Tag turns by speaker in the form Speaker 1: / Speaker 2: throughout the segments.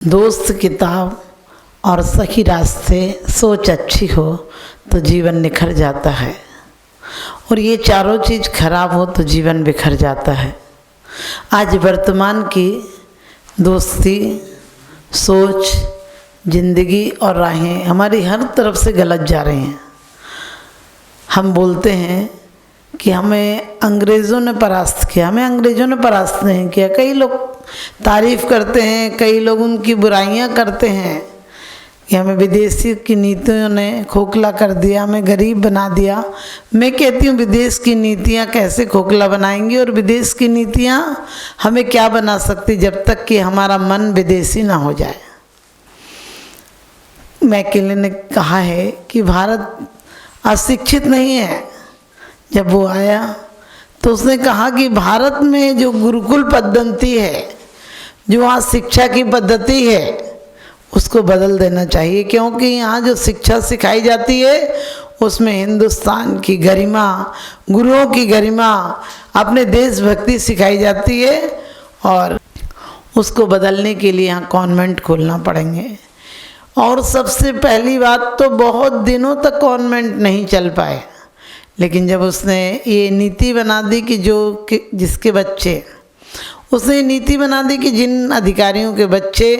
Speaker 1: दोस्त किताब और सही रास्ते, सोच अच्छी हो तो जीवन निखर जाता है, और ये चारों चीज़ खराब हो तो जीवन बिखर जाता है। आज वर्तमान की दोस्ती, सोच, जिंदगी और राहें हमारी हर तरफ से गलत जा रही हैं। हम बोलते हैं कि हमें अंग्रेज़ों ने परास्त किया, हमें अंग्रेज़ों ने परास्त नहीं किया। कई लोग तारीफ़ करते हैं, कई लोग उनकी बुराइयां करते हैं कि हमें विदेशी की नीतियों ने खोखला कर दिया, हमें गरीब बना दिया। मैं कहती हूँ विदेश की नीतियाँ कैसे खोखला बनाएंगी, और विदेश की नीतियाँ हमें क्या बना सकती जब तक कि हमारा मन विदेशी ना हो जाए। मैकेले ने कहा है कि भारत अशिक्षित नहीं है। जब वो आया तो उसने कहा कि भारत में जो गुरुकुल पद्धति है, जो वहाँ शिक्षा की पद्धति है, उसको बदल देना चाहिए, क्योंकि यहाँ जो शिक्षा सिखाई जाती है उसमें हिंदुस्तान की गरिमा, गुरुओं की गरिमा, अपने देशभक्ति सिखाई जाती है, और उसको बदलने के लिए यहाँ कॉन्वेंट खोलना पड़ेंगे। और सबसे पहली बात तो बहुत दिनों तक कॉन्वेंट नहीं चल पाए, लेकिन जब उसने ये नीति बना दी कि जिसके बच्चे, उसने नीति बना दी कि जिन अधिकारियों के बच्चे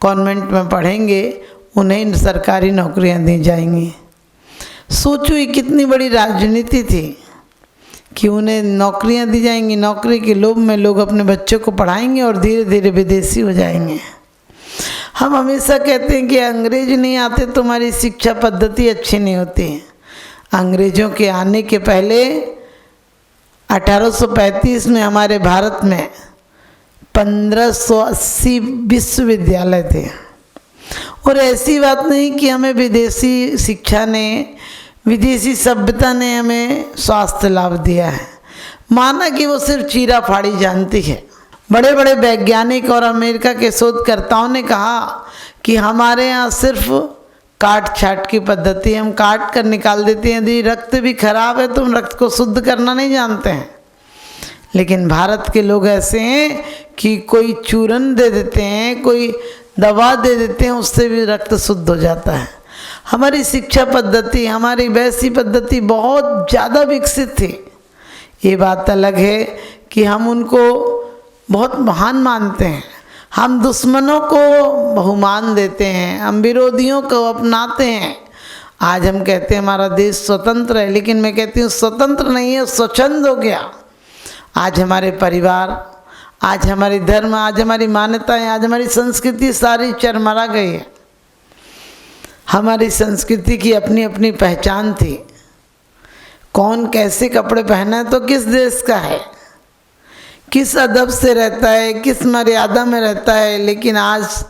Speaker 1: कॉन्वेंट में पढ़ेंगे उन्हें सरकारी नौकरियां दी जाएंगी। सोचो ये कितनी बड़ी राजनीति थी कि उन्हें नौकरियां दी जाएंगी। नौकरी के लोभ में लोग अपने बच्चों को पढ़ाएंगे और धीरे धीरे विदेशी हो जाएंगे। हम हमेशा कहते हैं कि अंग्रेज नहीं आते तो हमारी शिक्षा पद्धति अच्छी नहीं होती। अंग्रेज़ों के आने के पहले 1835 में हमारे भारत में 1580 विश्वविद्यालय थे। और ऐसी बात नहीं कि हमें विदेशी शिक्षा ने, विदेशी सभ्यता ने हमें स्वास्थ्य लाभ दिया है। माना कि वो सिर्फ चीरा फाड़ी जानती है। बड़े बड़े वैज्ञानिक और अमेरिका के शोधकर्ताओं ने कहा कि हमारे यहाँ सिर्फ काट छाट की पद्धति, हम काट कर निकाल देते हैं। यदि रक्त भी खराब है तो हम रक्त को शुद्ध करना नहीं जानते हैं। लेकिन भारत के लोग ऐसे हैं कि कोई चूरन दे देते हैं, कोई दवा दे देते हैं, उससे भी रक्त शुद्ध हो जाता है। हमारी शिक्षा पद्धति, हमारी वैसी पद्धति बहुत ज़्यादा विकसित थी। ये बात अलग है कि हम उनको बहुत महान मानते हैं, हम दुश्मनों को बहुमान देते हैं, हम विरोधियों को अपनाते हैं। आज हम कहते हैं हमारा देश स्वतंत्र है, लेकिन मैं कहती हूँ स्वतंत्र नहीं है, स्वच्छंद हो गया। आज हमारे परिवार, आज हमारी धर्म, आज हमारी मान्यताएं, आज हमारी संस्कृति सारी चरमरा गई है। हमारी संस्कृति की अपनी अपनी पहचान थी। कौन कैसे कपड़े पहना है तो किस देश का है, किस अदब से रहता है, किस मर्यादा में रहता है। लेकिन आज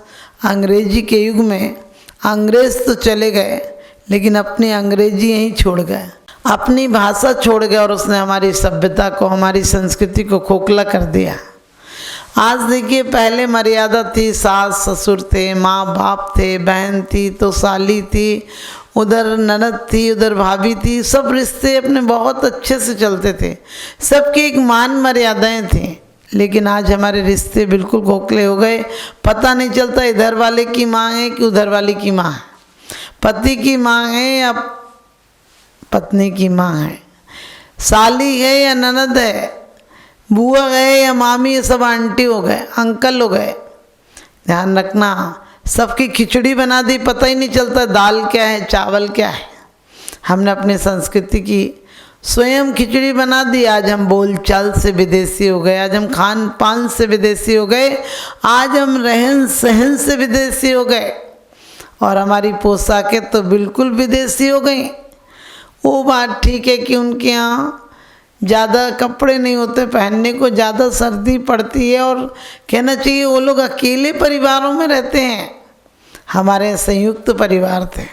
Speaker 1: अंग्रेजी के युग में अंग्रेज़ तो चले गए, लेकिन अपनी अंग्रेजी यहीं छोड़ गए, अपनी भाषा छोड़ गए, और उसने हमारी सभ्यता को, हमारी संस्कृति को खोखला कर दिया। आज देखिए, पहले मर्यादा थी, सास ससुर थे, माँ बाप थे, बहन थी तो साली थी, उधर ननद थी, उधर भाभी थी, सब रिश्ते अपने बहुत अच्छे से चलते थे, सबकी एक मान मर्यादाएं थी। लेकिन आज हमारे रिश्ते बिल्कुल खोखले हो गए। पता नहीं चलता इधर वाले की माँ है कि उधर वाले की माँ है, पति की माँ है या पत्नी की माँ है, साली है या ननद है, बुआ है या मामी, ये सब आंटी हो गए, अंकल हो गए। ध्यान रखना, सबकी खिचड़ी बना दी, पता ही नहीं चलता दाल क्या है, चावल क्या है। हमने अपनी संस्कृति की स्वयं खिचड़ी बना दी। आज हम बोलचाल से विदेशी हो गए, आज हम खान पान से विदेशी हो गए, आज हम रहन सहन से विदेशी हो गए, और हमारी पोशाकें तो बिल्कुल विदेशी हो गई। वो बात ठीक है कि उनके यहाँ ज़्यादा कपड़े नहीं होते पहनने को, ज़्यादा सर्दी पड़ती है, और कहना चाहिए वो लोग अकेले परिवारों में रहते हैं। हमारे संयुक्त परिवार थे।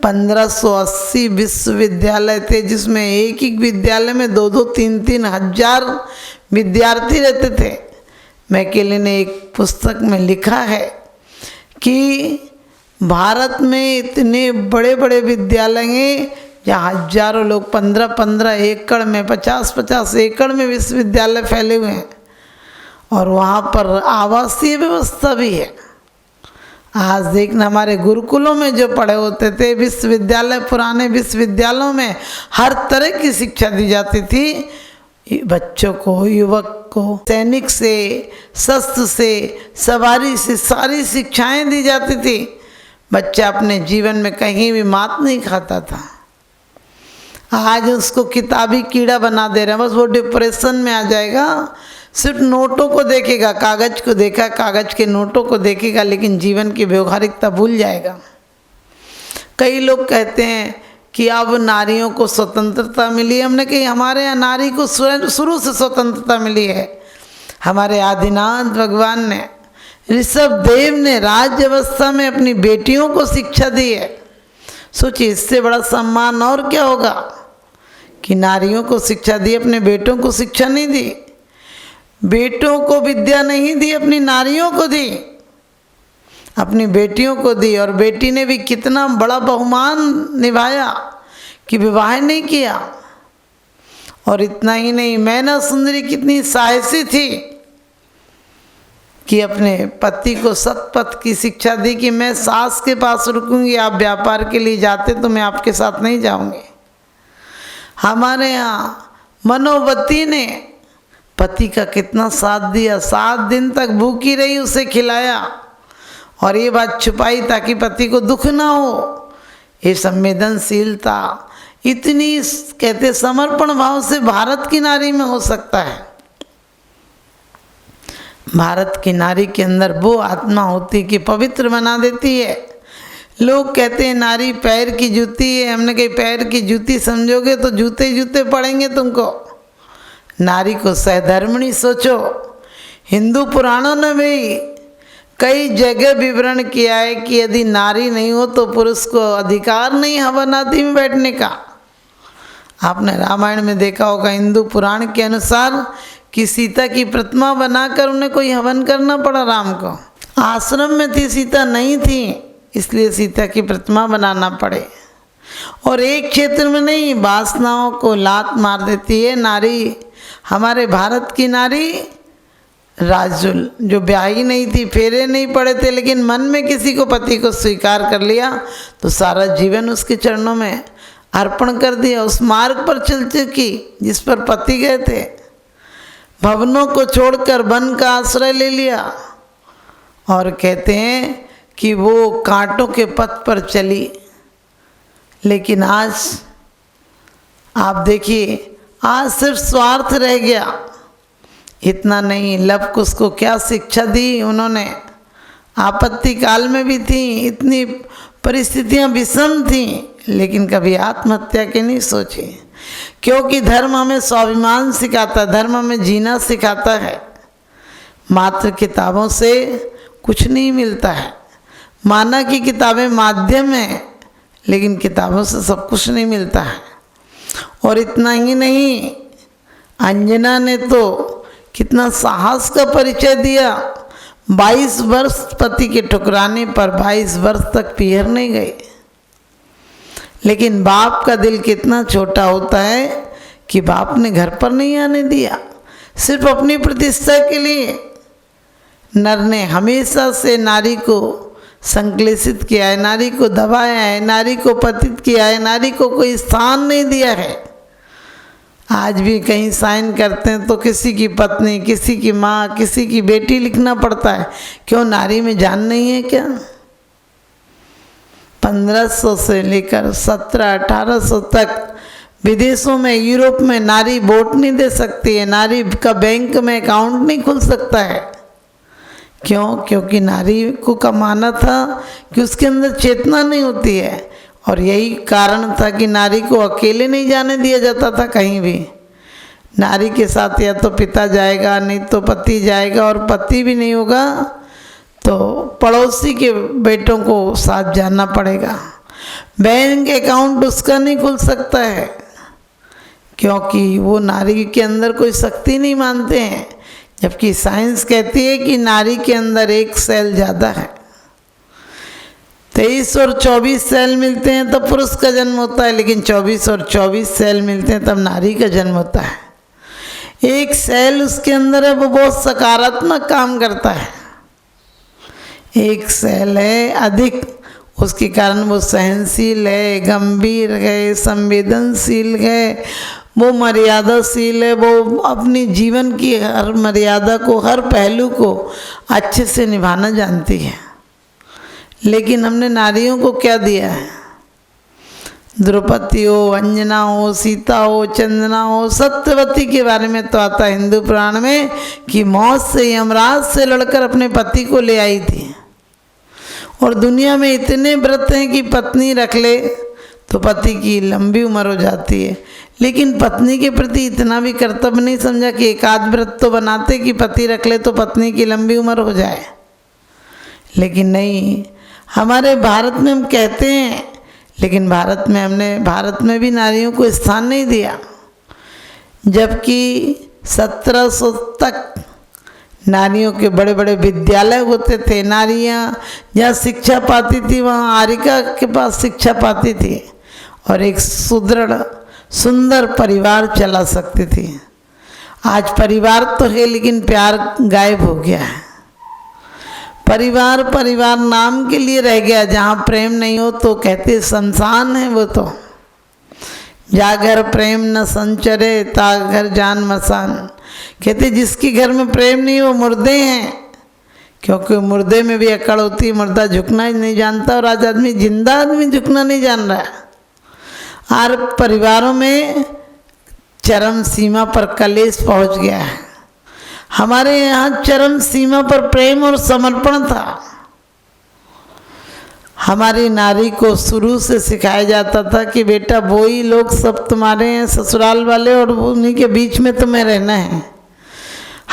Speaker 1: 1580 विश्वविद्यालय थे, जिसमें एक एक विद्यालय में 2-2, 3-3 हजार विद्यार्थी रहते थे। मैकेले ने एक पुस्तक में लिखा है कि भारत में इतने बड़े बड़े विद्यालय हैं जहाँ हजारों लोग 15-15 एकड़ में, 50-50 एकड़ में विश्वविद्यालय फैले हुए हैं, और वहाँ पर आवासीय व्यवस्था भी है। आज देखना हमारे गुरुकुलों में जो पढ़े होते थे, विश्वविद्यालय, पुराने विश्वविद्यालयों में हर तरह की शिक्षा दी जाती थी बच्चों को, युवक को। सैनिक से, शस्त्र से, सवारी से सारी शिक्षाएं दी जाती थी। बच्चा अपने जीवन में कहीं भी मात नहीं खाता था। आज उसको किताबी कीड़ा बना दे रहे हैं, बस वो डिप्रेशन में आ जाएगा, सिर्फ नोटों को देखेगा, कागज को देखा, कागज के नोटों को देखेगा, लेकिन जीवन की व्यवहारिकता भूल जाएगा। कई लोग कहते हैं कि अब नारियों को स्वतंत्रता मिली है। हमने कही हमारे यहाँ नारी को शुरू से स्वतंत्रता मिली है। हमारे आदिनाथ भगवान ने, ऋषभ देव ने राज्य अवस्था में अपनी बेटियों को शिक्षा दी है। सोचिए, इससे बड़ा सम्मान और क्या होगा कि नारियों को शिक्षा दी, अपने बेटों को शिक्षा नहीं दी। बेटों को विद्या नहीं दी, अपनी नारियों को दी, अपनी बेटियों को दी। और बेटी ने भी कितना बड़ा बहुमान निभाया कि विवाह नहीं किया। और इतना ही नहीं, मैना सुंदरी कितनी साहसी थी कि अपने पति को सतपथ की शिक्षा दी कि मैं सास के पास रुकूंगी, आप व्यापार के लिए जाते तो मैं आपके साथ नहीं जाऊंगी। हमारे यहाँ मनोवती ने पति का कितना साथ दिया, 7 दिन तक भूखी रही, उसे खिलाया और ये बात छुपाई ताकि पति को दुख ना हो। ये संवेदनशीलता इतनी, कहते समर्पण भाव से भारत की नारी में हो सकता है। भारत की नारी के अंदर वो आत्मा होती कि पवित्र बना देती है। लोग कहते हैं नारी पैर की जूती है। हमने कही पैर की जूती समझोगे तो जूते जूते पड़ेंगे तुमको। नारी को सहधर्मिणी सोचो। हिंदू पुराणों ने भी कई जगह विवरण किया है कि यदि नारी नहीं हो तो पुरुष को अधिकार नहीं हवन आदि में बैठने का। आपने रामायण में देखा होगा, हिंदू पुराण के अनुसार कि सीता की प्रतिमा बनाकर उन्हें कोई हवन करना पड़ा राम को। आश्रम में थी सीता, नहीं थी, इसलिए सीता की प्रतिमा बनाना पड़े। और एक क्षेत्र में नहीं, वासनाओं को लात मार देती है नारी। हमारे भारत की नारी राजुल, जो ब्याही नहीं थी, फेरे नहीं पड़े थे, लेकिन मन में किसी को पति को स्वीकार कर लिया तो सारा जीवन उसके चरणों में अर्पण कर दिया। उस मार्ग पर चल चुकी जिस पर पति गए थे। भवनों को छोड़कर वन का आश्रय ले लिया और कहते हैं कि वो कांटों के पथ पर चली। लेकिन आज आप देखिए, आज सिर्फ स्वार्थ रह गया। इतना नहीं, लव कुश को क्या शिक्षा दी उन्होंने। आपत्ति काल में भी थी, इतनी परिस्थितियां विषम थी, लेकिन कभी आत्महत्या की नहीं सोची। क्योंकि धर्म हमें स्वाभिमान सिखाता है, धर्म हमें जीना सिखाता है। मात्र किताबों से कुछ नहीं मिलता है। माना कि किताबें माध्यम हैं, लेकिन किताबों से सब कुछ नहीं मिलता है। और इतना ही नहीं, अंजना ने तो कितना साहस का परिचय दिया। 22 वर्ष पति के ठुकराने पर 22 वर्ष तक पीहर नहीं गई। लेकिन बाप का दिल कितना छोटा होता है कि बाप ने घर पर नहीं आने दिया, सिर्फ अपनी प्रतिष्ठा के लिए। नर ने हमेशा से नारी को संक्लेशित किया है, नारी को दबाया है, नारी को पतित किया है, नारी को कोई स्थान नहीं दिया है। आज भी कहीं साइन करते हैं तो किसी की पत्नी, किसी की माँ, किसी की बेटी लिखना पड़ता है। क्यों? नारी में जान नहीं है क्या? 1500 से लेकर 1700-1800 तक विदेशों में, यूरोप में नारी वोट नहीं दे सकती है, नारी का बैंक में अकाउंट नहीं खुल सकता है। क्यों? क्योंकि नारी को कमाना था कि उसके अंदर चेतना नहीं होती है। और यही कारण था कि नारी को अकेले नहीं जाने दिया जाता था कहीं भी। नारी के साथ या तो पिता जाएगा, नहीं तो पति जाएगा, और पति भी नहीं होगा तो पड़ोसी के बेटों को साथ जाना पड़ेगा। बैंक अकाउंट उसका नहीं खुल सकता है, क्योंकि वो नारी के अंदर कोई शक्ति नहीं मानते हैं। जबकि साइंस कहती है कि नारी के अंदर एक सेल ज़्यादा है। 23 और 24 सेल मिलते हैं तब पुरुष का जन्म होता है, लेकिन 24 और 24 सेल मिलते हैं तब नारी का जन्म होता है। एक सेल उसके अंदर है, वो बहुत सकारात्मक काम करता है। एक सेल है अधिक, उसके कारण वो सहनशील है, गंभीर है, संवेदनशील है, वो मर्यादाशील है, वो अपनी जीवन की हर मर्यादा को, हर पहलू को अच्छे से निभाना जानती है। लेकिन हमने नारियों को क्या दिया है? द्रौपदी हो, अंजना हो, सीता हो, चंदना हो, सत्यवती के बारे में तो आता है हिंदू पुराण में कि मौत से, यमराज से लड़कर अपने पति को ले आई थी। और दुनिया में इतने व्रत हैं कि पत्नी रख ले तो पति की लंबी उम्र हो जाती है, लेकिन पत्नी के प्रति इतना भी कर्तव्य नहीं समझा कि एक आध व्रत तो बनाते कि पति रख ले तो पत्नी की लंबी उम्र हो जाए। लेकिन नहीं, हमारे भारत में हम कहते हैं, लेकिन भारत में भी नारियों को स्थान नहीं दिया। जबकि 1700 तक नारियों के बड़े बड़े विद्यालय होते थे, नारियां जहाँ शिक्षा पाती थी वहाँ आरिका के पास शिक्षा पाती थी और एक सुदृढ़ सुंदर परिवार चला सकती थी। आज परिवार तो है लेकिन प्यार गायब हो गया है। परिवार नाम के लिए रह गया। जहाँ प्रेम नहीं हो तो कहते शमशान है वो तो। जागर प्रेम न संचरे ता घर जान मसान। कहते जिसके घर में प्रेम नहीं हो मुर्दे हैं, क्योंकि मुर्दे में भी अकड़ होती है, मुर्दा झुकना ही नहीं जानता और आज जिंदा आदमी झुकना नहीं जान रहा है। और परिवारों में चरम सीमा पर कलेश पहुंच गया है। हमारे यहाँ चरम सीमा पर प्रेम और समर्पण था। हमारी नारी को शुरू से सिखाया जाता था कि बेटा वो ही लोग सब तुम्हारे हैं ससुराल वाले और उन्हीं के बीच में तुम्हें रहना है।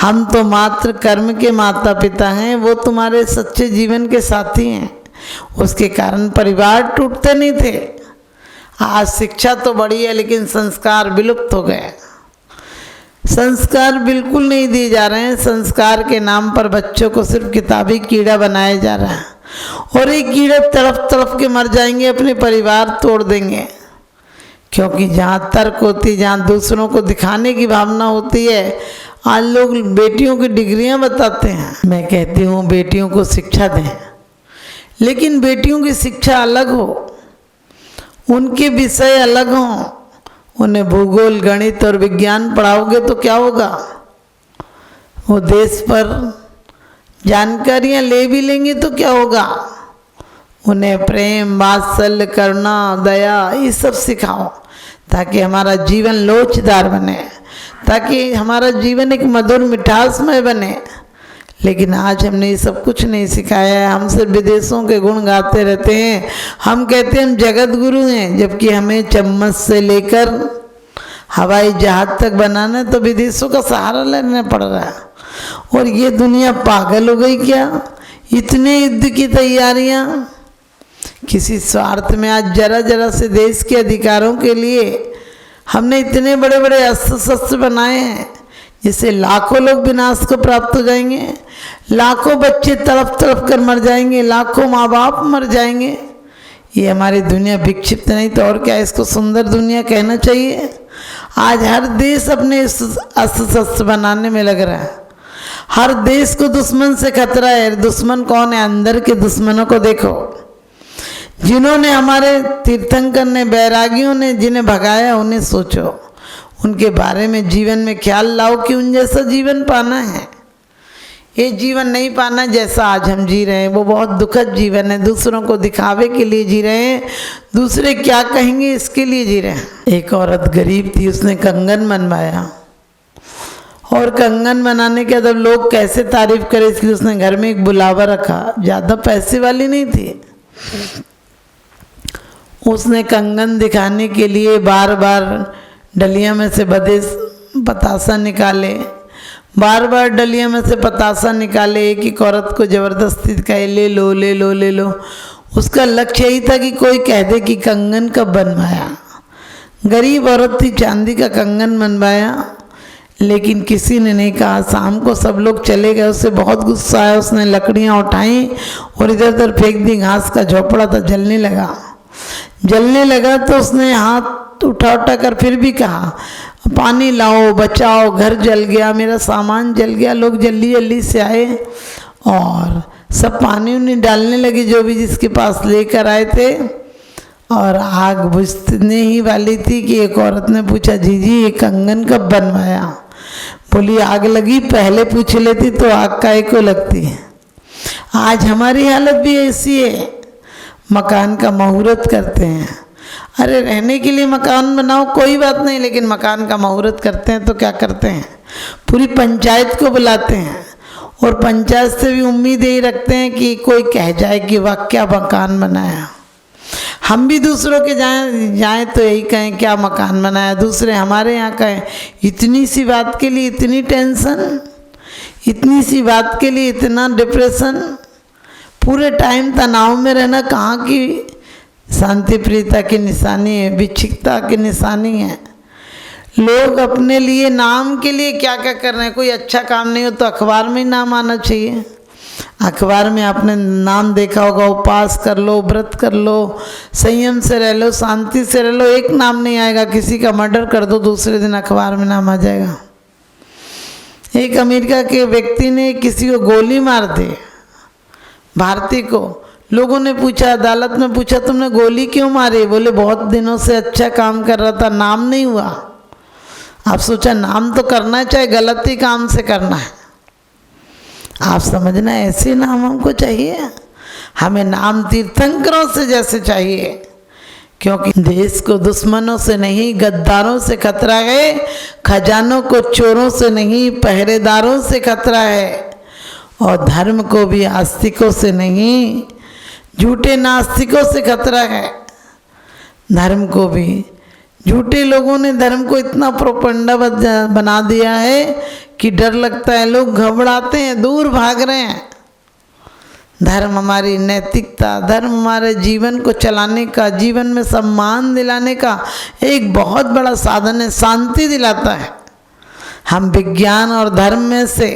Speaker 1: हम तो मात्र कर्म के माता पिता हैं, वो तुम्हारे सच्चे जीवन के साथी हैं। उसके कारण परिवार टूटते नहीं थे। आज शिक्षा तो बढ़ी है लेकिन संस्कार विलुप्त हो गए। संस्कार बिल्कुल नहीं दिए जा रहे हैं। संस्कार के नाम पर बच्चों को सिर्फ किताबी कीड़ा बनाया जा रहा है और ये कीड़े तड़प तड़प के मर जाएंगे, अपने परिवार तोड़ देंगे। क्योंकि जहाँ तर्क होती, जहाँ दूसरों को दिखाने की भावना होती है, आज लोग बेटियों की डिग्रियां बताते हैं। मैं कहती हूँ बेटियों को शिक्षा दें, लेकिन बेटियों की शिक्षा अलग हो, उनके विषय अलग हों। उन्हें भूगोल, गणित और विज्ञान पढ़ाओगे तो क्या होगा? वो देश पर जानकारियां ले भी लेंगे तो क्या होगा? उन्हें प्रेम, वात्सल्य, करुणा, दया ये सब सिखाओ ताकि हमारा जीवन लोचदार बने, ताकि हमारा जीवन एक मधुर मिठासमय बने। लेकिन आज हमने ये सब कुछ नहीं सिखाया है। हम सिर्फ विदेशों के गुण गाते रहते हैं। हम कहते हैं हम जगत गुरु हैं, जबकि हमें चम्मच से लेकर हवाई जहाज तक बनाना है तो विदेशों का सहारा लेना पड़ रहा है। और ये दुनिया पागल हो गई क्या? इतने युद्ध की तैयारियां किसी स्वार्थ में। आज जरा जरा से देश के अधिकारों के लिए हमने इतने बड़े बड़े अस्त्र शस्त्र बनाए हैं जिससे लाखों लोग विनाश को प्राप्त हो जाएंगे, लाखों बच्चे तड़प तड़प कर मर जाएंगे, लाखों माँ बाप मर जाएंगे। ये हमारी दुनिया विक्षिप्त नहीं तो और क्या, इसको सुंदर दुनिया कहना चाहिए। आज हर देश अपने अस्त्र शस्त्र बनाने में लग रहा है। हर देश को दुश्मन से खतरा है। दुश्मन कौन है? अंदर के दुश्मनों को देखो, जिन्होंने हमारे तीर्थंकर ने, बैरागियों ने जिन्हें भगाया, उन्हें सोचो, उनके बारे में जीवन में ख्याल लाओ कि उन जैसा जीवन पाना है। ये जीवन नहीं पाना जैसा आज हम जी रहे हैं। वो बहुत दुखद जीवन है। दूसरों को दिखावे के लिए जी रहे हैं, दूसरे क्या कहेंगे इसके लिए जी रहे हैं। एक औरत गरीब थी, उसने कंगन बनवाया और कंगन बनाने के बाद लोग कैसे तारीफ करें इसलिए उसने घर में एक बुलावा रखा। ज़्यादा पैसे वाली नहीं थी। उसने कंगन दिखाने के लिए बार बार डलिया में से बदे पतासा निकाले, बार बार डलिया में से पतासा निकाले। एक एक औरत को ज़बरदस्ती कहे ले लो ले लो ले लो। उसका लक्ष्य यही था कि कोई कह दे कि कंगन कब बनवाया। गरीब औरत थी, चांदी का कंगन बनवाया, लेकिन किसी ने नहीं कहा। शाम को सब लोग चले गए। उससे बहुत गुस्सा आया। उसने लकड़ियाँ उठाई और इधर उधर फेंक दी। घास का झोपड़ा था, जलने लगा तो उसने हाथ उठा कर फिर भी कहा पानी लाओ, बचाओ, घर जल गया, मेरा सामान जल गया। लोग जल्दी जल्दी से आए और सब पानी उन्हें डालने लगे जो भी जिसके पास लेकर आए थे। और आग बुझने ही वाली थी कि एक औरत ने पूछा, जीजी ये कंगन कब बनवाया? बोली आग लगी, पहले पूछ लेती तो आग काहे को लगती है। आज हमारी हालत भी ऐसी है, मकान का मुहूर्त करते हैं। अरे रहने के लिए मकान बनाओ कोई बात नहीं, लेकिन मकान का मुहूर्त करते हैं तो क्या करते हैं, पूरी पंचायत को बुलाते हैं और पंचायत से भी उम्मीद यही रखते हैं कि कोई कह जाए कि वाह क्या मकान बनाया। हम भी दूसरों के जाएं तो यही कहें क्या मकान बनाया, दूसरे हमारे यहाँ कहें इतनी सी बात के लिए इतनी टेंशन, इतनी सी बात के लिए इतना डिप्रेशन, पूरे टाइम तनाव में रहना कहाँ की शांति प्रियता की निशानी है, विक्षिप्तता की निशानी है। लोग अपने लिए नाम के लिए क्या क्या कर रहे हैं, कोई अच्छा काम नहीं हो तो अखबार में ही नाम आना चाहिए। अखबार में आपने नाम देखा होगा, उपवास कर लो, व्रत कर लो, संयम से रह लो, शांति से रह लो, एक नाम नहीं आएगा। किसी का मर्डर कर दो दूसरे दिन अखबार में नाम आ जाएगा। एक अमेरिका के व्यक्ति ने किसी को गोली मार दी, भारतीय को। लोगों ने पूछा, अदालत में पूछा तुमने गोली क्यों मारी? बोले बहुत दिनों से अच्छा काम कर रहा था, नाम नहीं हुआ। आप सोचा नाम तो करना है, चाहे गलत ही काम से करना है। आप समझना ऐसे नाम हमको चाहिए, हमें नाम तीर्थंकरों से जैसे चाहिए, क्योंकि देश को दुश्मनों से नहीं गद्दारों से खतरा है, खजानों को चोरों से नहीं पहरेदारों से खतरा है, और धर्म को भी आस्तिकों से नहीं झूठे नास्तिकों से खतरा है। धर्म को भी झूठे लोगों ने धर्म को इतना प्रोपंडा बना दिया है कि डर लगता है, लोग घबराते हैं, दूर भाग रहे हैं। धर्म हमारी नैतिकता, धर्म हमारे जीवन को चलाने का, जीवन में सम्मान दिलाने का एक बहुत बड़ा साधन है, शांति दिलाता है। हम विज्ञान और धर्म में से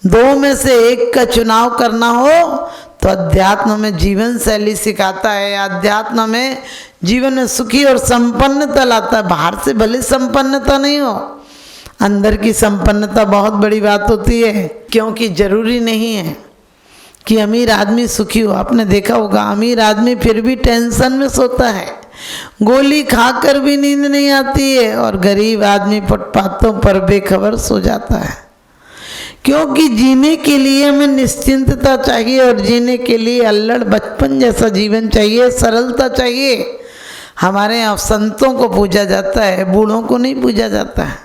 Speaker 1: दो में से एक का चुनाव करना हो तो अध्यात्म में जीवन शैली सिखाता है, अध्यात्म में जीवन में सुखी और संपन्नता लाता है। बाहर से भले संपन्नता नहीं हो, अंदर की संपन्नता बहुत बड़ी बात होती है, क्योंकि जरूरी नहीं है कि अमीर आदमी सुखी हो। आपने देखा होगा अमीर आदमी फिर भी टेंशन में सोता है, गोली खाकर भी नींद नहीं आती है, और गरीब आदमी फुटपाथों पर बेखबर सो जाता है। क्योंकि जीने के लिए हमें निश्चिंतता चाहिए, और जीने के लिए अल्लड़ बचपन जैसा जीवन चाहिए, सरलता चाहिए। हमारे यहाँ संतों को पूजा जाता है, बूढ़ों को नहीं पूजा जाता है,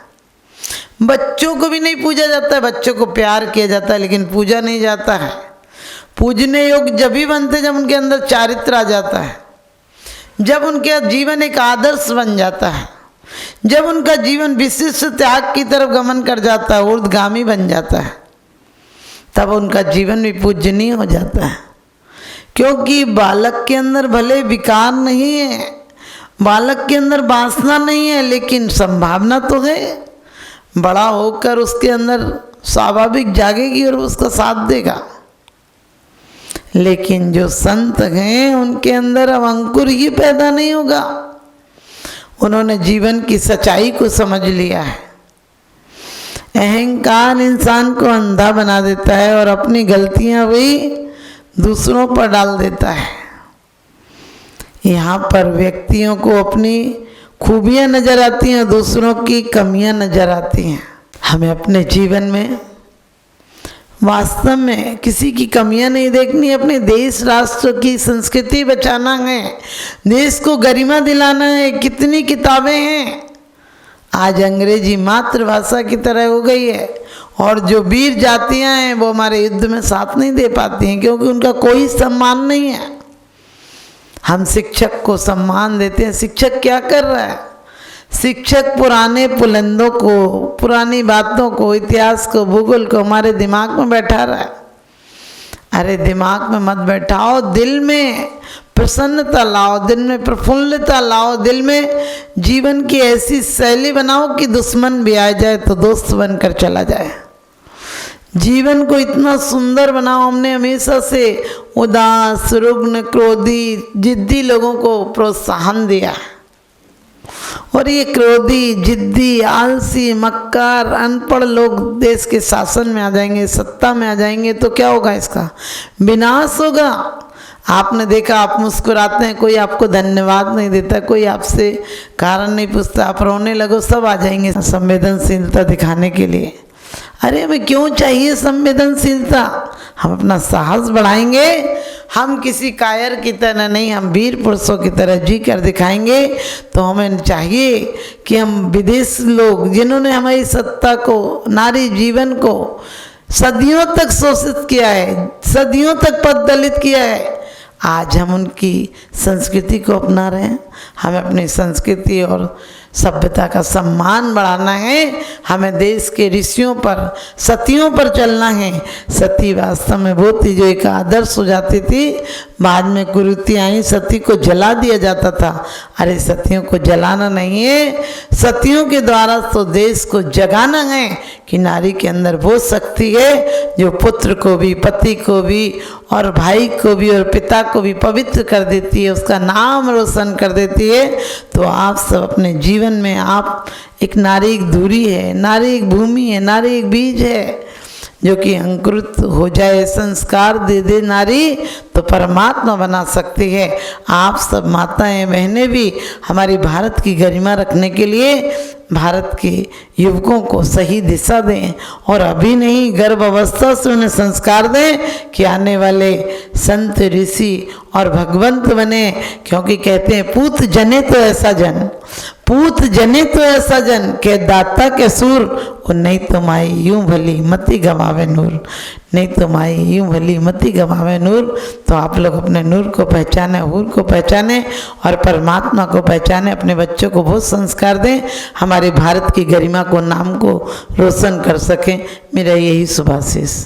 Speaker 1: बच्चों को भी नहीं पूजा जाता है। बच्चों को प्यार किया जाता है लेकिन पूजा नहीं जाता है। पूजने योग्य जब भी बनते जब उनके अंदर चारित्र आ जाता है, जब उनके जीवन एक आदर्श बन जाता है, जब उनका जीवन विशिष्ट त्याग की तरफ गमन कर जाता है, ऊर्ध्वगामी बन जाता है, तब उनका जीवन भी पूजनीय हो जाता है। क्योंकि बालक के अंदर भले विकार नहीं है, बालक के अंदर वासना नहीं है, लेकिन संभावना तो है, बड़ा होकर उसके अंदर स्वाभाविक जागेगी और उसका साथ देगा। लेकिन जो संत हैं उनके अंदर अब अंकुर ही पैदा नहीं होगा। उन्होंने जीवन की सच्चाई को समझ लिया है। अहंकार इंसान को अंधा बना देता है और अपनी गलतियां भी दूसरों पर डाल देता है। यहाँ पर व्यक्तियों को अपनी खूबियां नजर आती हैं, दूसरों की कमियां नजर आती हैं। हमें अपने जीवन में वास्तव में किसी की कमियां नहीं देखनी, अपने देश राष्ट्र की संस्कृति बचाना है, देश को गरिमा दिलाना है। कितनी किताबें हैं, आज अंग्रेजी मातृभाषा की तरह हो गई है, और जो वीर जातियां हैं वो हमारे युद्ध में साथ नहीं दे पाती हैं, क्योंकि उनका कोई सम्मान नहीं है। हम शिक्षक को सम्मान देते हैं, शिक्षक क्या कर रहा है? शिक्षक पुराने पुलंदों को, पुरानी बातों को, इतिहास को, भूगोल को हमारे दिमाग में बैठा रहा है। अरे दिमाग में मत बैठाओ, दिल में प्रसन्नता लाओ, दिल में प्रफुल्लता लाओ, दिल में जीवन की ऐसी शैली बनाओ कि दुश्मन भी आ जाए तो दोस्त बनकर चला जाए। जीवन को इतना सुंदर बनाओ। हमने हमेशा से उदास, रुग्ण, क्रोधी, जिद्दी लोगों को प्रोत्साहन दिया। और ये क्रोधी, जिद्दी, आलसी, मक्कार, अनपढ़ लोग देश के शासन में आ जाएंगे, सत्ता में आ जाएंगे तो क्या होगा? इसका विनाश होगा। आपने देखा, आप मुस्कुराते हैं, कोई आपको धन्यवाद नहीं देता, कोई आपसे कारण नहीं पूछता, आप रोने लगो, सब आ जाएंगे संवेदनशीलता दिखाने के लिए। अरे हमें क्यों चाहिए संवेदनशीलता? हम अपना साहस बढ़ाएंगे, हम किसी कायर की तरह नहीं, हम वीर पुरुषों की तरह जी कर दिखाएंगे। तो हमें चाहिए कि हम विदेश लोग जिन्होंने हमारी सत्ता को, नारी जीवन को सदियों तक शोषित किया है, सदियों तक पददलित किया है, आज हम उनकी संस्कृति को अपना रहे हैं। हमें अपनी संस्कृति और सभ्यता का सम्मान बढ़ाना है, हमें देश के ऋषियों पर, सतियों पर चलना है। सती वास्तव में वो थी जो एक आदर्श हो जाती थी, बाद में कुरीतियाँ आई, सती को जला दिया जाता था। अरे सतियों को जलाना नहीं है, सतियों के द्वारा तो देश को जगाना है कि नारी के अंदर वो शक्ति है जो पुत्र को भी, पति को भी और भाई को भी और पिता को भी पवित्र कर देती है, उसका नाम रोशन कर देती है। तो आप सब अपने जीवन में, आप एक नारी एक धुरी है, नारी एक भूमि है, नारी एक बीज है जो कि अंकुरित हो जाए, संस्कार दे दे नारी तो परमात्मा बना सकती है। आप सब माताएं बहनें भी हमारी भारत की गरिमा रखने के लिए भारत के युवकों को सही दिशा दें, और अभी नहीं, गर्भ अवस्था से उन्हें संस्कार दें कि आने वाले संत, ऋषि और भगवंत बने। क्योंकि कहते हैं पूत जने तो ऐसा जन, पूत जने तो ऐसा जन के दाता के सूर, और नहीं तो माई यूं भली मति गवावे नूर, नहीं तो माई यूं भली मति गवावे नूर। तो आप लोग अपने नूर को पहचाने, हूर को पहचाने और परमात्मा को पहचाने, अपने बच्चों को बहुत संस्कार दें, हमारे भारत की गरिमा को, नाम को रोशन कर सकें। मेरा यही शुभाशीष।